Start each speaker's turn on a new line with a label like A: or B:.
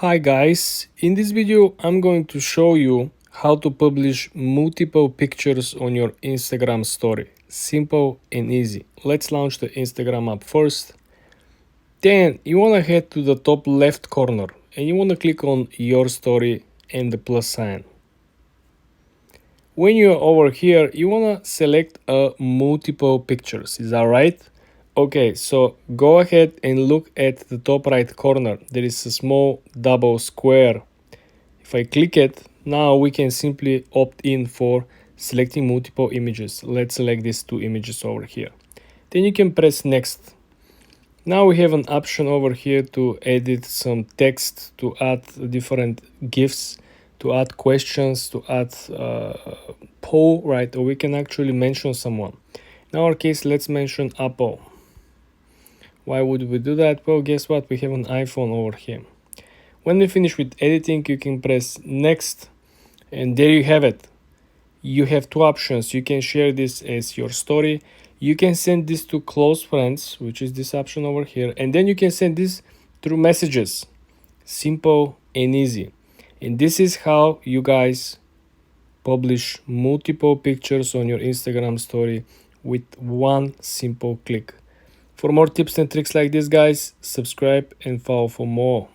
A: Hi guys, in this video I'm going to show you how to publish multiple pictures on your Instagram story. Simple and easy. Let's launch the Instagram app first. Then you want to head to the top left corner and you want to click on your story and the plus sign. When you're over here, you want to select multiple pictures. Is that right? Okay, so go ahead and look at the top right corner. There is a small double square. If I click it, now we can simply opt in for selecting multiple images. Let's select these two images over here. Then you can press next. Now we have an option over here to edit some text, to add different GIFs, to add questions, to add poll, right? Or we can actually mention someone. In our case, let's mention Apple. Why would we do that? Well, guess what? We have an iPhone over here. When we finish with editing, you can press next, and there you have it. You have two options. You can share this as your story. You can send this to close friends, which is this option over here, and then you can send this through messages. Simple and easy. And this is how you guys publish multiple pictures on your Instagram story with one simple click. For more tips and tricks like this, guys, subscribe and follow for more.